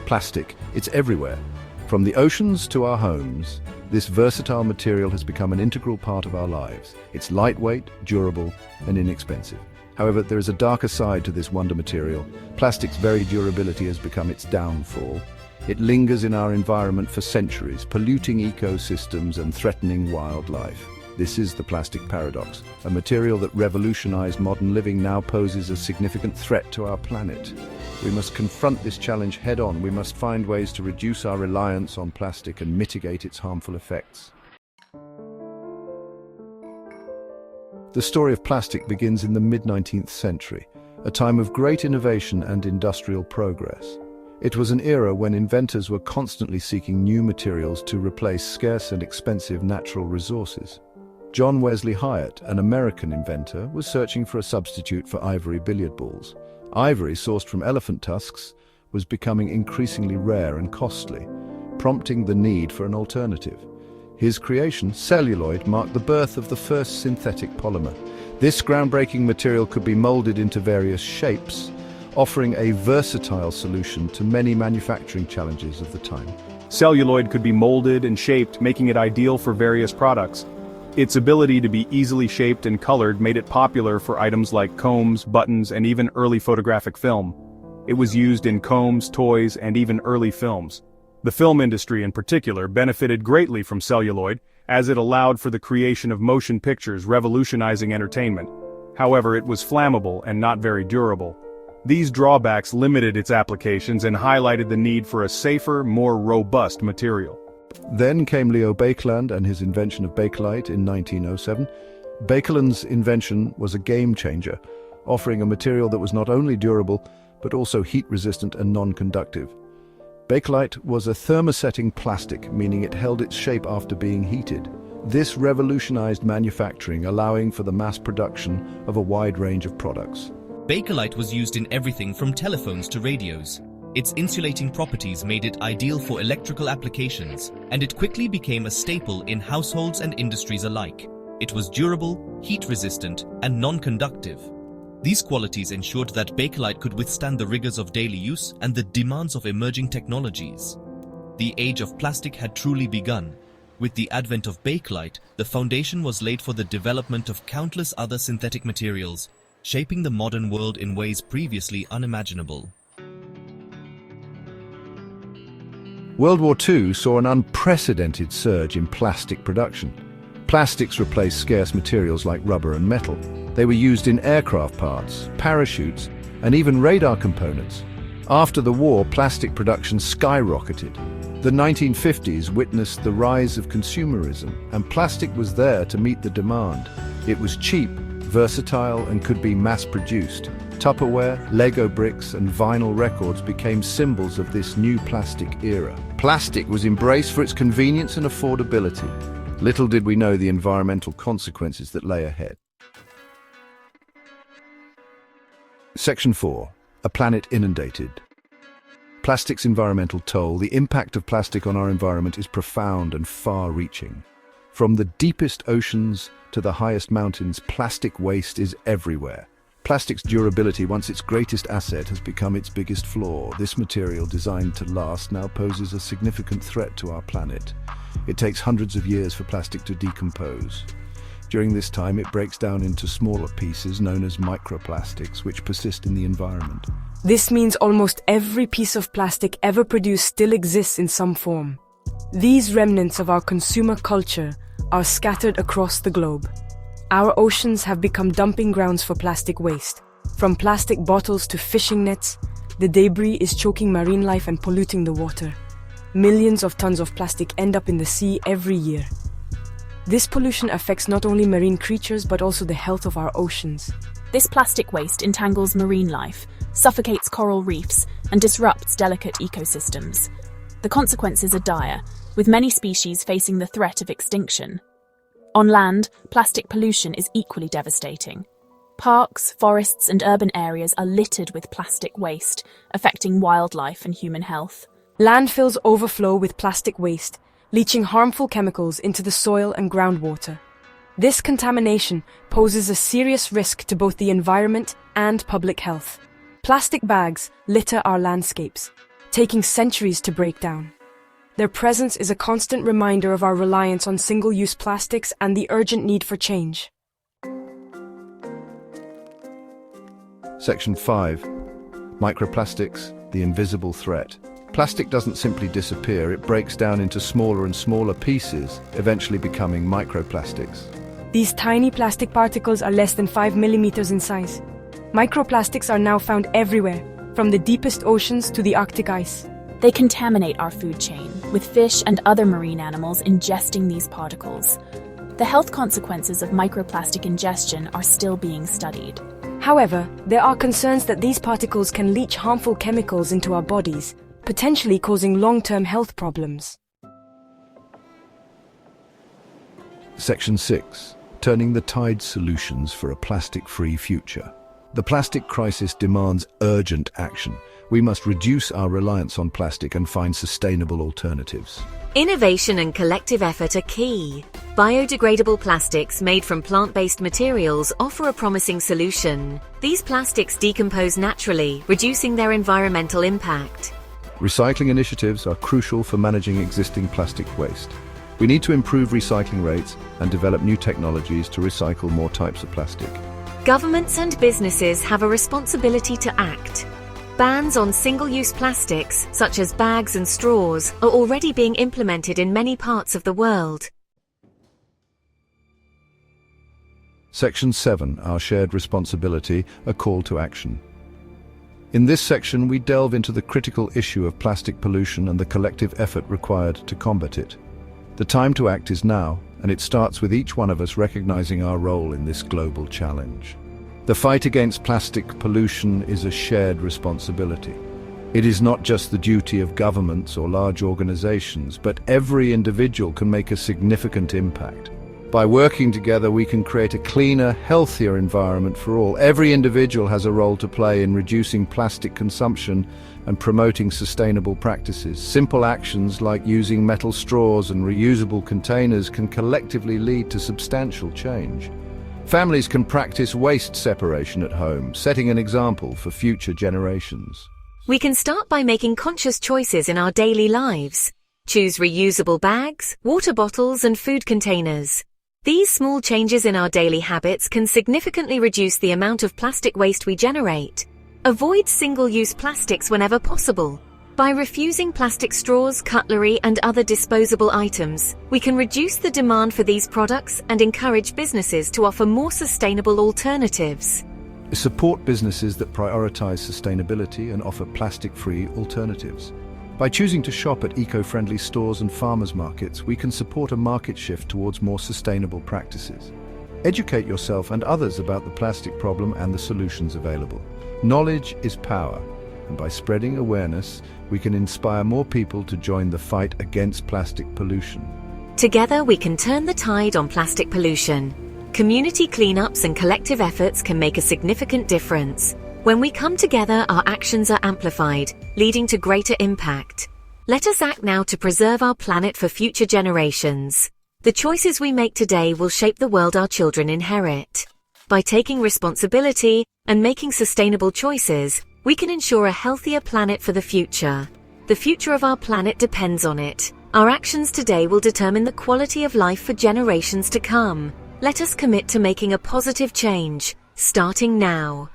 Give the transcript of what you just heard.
Plastic, it's everywhere. From the oceans to our homes, this versatile material has become an integral part of our lives. It's lightweight, durable, and inexpensive. However, there is a darker side to this wonder material. Plastic's very durability has become its downfall. It lingers in our environment for centuries, polluting ecosystems and threatening wildlife. This is the plastic paradox. A material that revolutionized modern living now poses a significant threat to our planet. We must confront this challenge head-on. We must find ways to reduce our reliance on plastic and mitigate its harmful effects. The story of plastic begins in the mid-19th century, a time of great innovation and industrial progress. It was an era when inventors were constantly seeking new materials to replace scarce and expensive natural resources. John Wesley Hyatt, an American inventor, was searching for a substitute for ivory billiard balls. Ivory, sourced from elephant tusks, was becoming increasingly rare and costly, prompting the need for an alternative. His creation, celluloid, marked the birth of the first synthetic polymer. This groundbreaking material could be molded into various shapes, offering a versatile solution to many manufacturing challenges of the time. Celluloid could be molded and shaped, making it ideal for various products. Its ability to be easily shaped and colored made it popular for items like combs, buttons, and even early photographic film. It was used in combs, toys, and even early films. The film industry in particular benefited greatly from celluloid, as it allowed for the creation of motion pictures revolutionizing entertainment. However, it was flammable and not very durable. These drawbacks limited its applications and highlighted the need for a safer, more robust material. Then came Leo Baekeland and his invention of Bakelite in 1907. Baekeland's invention was a game-changer, offering a material that was not only durable, but also heat-resistant and non-conductive. Bakelite was a thermosetting plastic, meaning it held its shape after being heated. This revolutionized manufacturing, allowing for the mass production of a wide range of products. Bakelite was used in everything from telephones to radios. Its insulating properties made it ideal for electrical applications, and it quickly became a staple in households and industries alike. It was durable, heat-resistant, and non-conductive. These qualities ensured that Bakelite could withstand the rigors of daily use and the demands of emerging technologies. The age of plastic had truly begun. With the advent of Bakelite, the foundation was laid for the development of countless other synthetic materials, shaping the modern world in ways previously unimaginable. World War II saw an unprecedented surge in plastic production. Plastics replaced scarce materials like rubber and metal. They were used in aircraft parts, parachutes, and even radar components. After the war, plastic production skyrocketed. The 1950s witnessed the rise of consumerism, and plastic was there to meet the demand. It was cheap, versatile, and could be mass-produced. Tupperware, Lego bricks, and vinyl records became symbols of this new plastic era. Plastic was embraced for its convenience and affordability. Little did we know the environmental consequences that lay ahead. Section 4. A planet inundated. Plastic's environmental toll. The impact of plastic on our environment is profound and far-reaching. From the deepest oceans to the highest mountains, plastic waste is everywhere. Plastic's durability, once its greatest asset, has become its biggest flaw. This material, designed to last, now poses a significant threat to our planet. It takes hundreds of years for plastic to decompose. During this time, it breaks down into smaller pieces known as microplastics, which persist in the environment. This means almost every piece of plastic ever produced still exists in some form. These remnants of our consumer culture are scattered across the globe. Our oceans have become dumping grounds for plastic waste. From plastic bottles to fishing nets, the debris is choking marine life and polluting the water. Millions of tons of plastic end up in the sea every year. This pollution affects not only marine creatures but also the health of our oceans. This plastic waste entangles marine life, suffocates coral reefs, and disrupts delicate ecosystems. The consequences are dire, with many species facing the threat of extinction. On land, plastic pollution is equally devastating. Parks, forests, and urban areas are littered with plastic waste, affecting wildlife and human health. Landfills overflow with plastic waste, leaching harmful chemicals into the soil and groundwater. This contamination poses a serious risk to both the environment and public health. Plastic bags litter our landscapes. taking centuries to break down. Their presence is a constant reminder of our reliance on single-use plastics and the urgent need for change. Section 5. Microplastics, the invisible threat. Plastic doesn't simply disappear, it breaks down into smaller and smaller pieces, eventually becoming microplastics. These tiny plastic particles are less than 5 millimeters in size. Microplastics are now found everywhere, from the deepest oceans to the Arctic ice. They contaminate our food chain, with fish and other marine animals ingesting these particles. The health consequences of microplastic ingestion are still being studied. However, there are concerns that these particles can leach harmful chemicals into our bodies, potentially causing long-term health problems. Section 6. Turning the tide solutions for a plastic-free future. The plastic crisis demands urgent action. We must reduce our reliance on plastic and find sustainable alternatives. Innovation and collective effort are key. Biodegradable plastics made from plant-based materials offer a promising solution. These plastics decompose naturally, reducing their environmental impact. Recycling initiatives are crucial for managing existing plastic waste. We need to improve recycling rates and develop new technologies to recycle more types of plastic. Governments and businesses have a responsibility to act. Bans on single-use plastics, such as bags and straws, are already being implemented in many parts of the world. Section 7. Our shared responsibility, a call to action. In this section, we delve into the critical issue of plastic pollution and the collective effort required to combat it. The time to act is now, and it starts with each one of us recognizing our role in this global challenge. The fight against plastic pollution is a shared responsibility. It is not just the duty of governments or large organizations, but every individual can make a significant impact. By working together, we can create a cleaner, healthier environment for all. Every individual has a role to play in reducing plastic consumption and promoting sustainable practices. Simple actions like using metal straws and reusable containers can collectively lead to substantial change. Families can practice waste separation at home, setting an example for future generations. We can start by making conscious choices in our daily lives. Choose reusable bags, water bottles, and food containers. These small changes in our daily habits can significantly reduce the amount of plastic waste we generate. Avoid single-use plastics whenever possible. By refusing plastic straws, cutlery, and other disposable items, we can reduce the demand for these products and encourage businesses to offer more sustainable alternatives. Support businesses that prioritize sustainability and offer plastic-free alternatives. By choosing to shop at eco-friendly stores and farmers markets, we can support a market shift towards more sustainable practices. Educate yourself and others about the plastic problem and the solutions available. Knowledge is power, and by spreading awareness, we can inspire more people to join the fight against plastic pollution. Together, we can turn the tide on plastic pollution. Community cleanups and collective efforts can make a significant difference. When we come together, our actions are amplified, leading to greater impact. Let us act now to preserve our planet for future generations. The choices we make today will shape the world our children inherit. By taking responsibility and making sustainable choices, we can ensure a healthier planet for the future. The future of our planet depends on it. Our actions today will determine the quality of life for generations to come. Let us commit to making a positive change, starting now.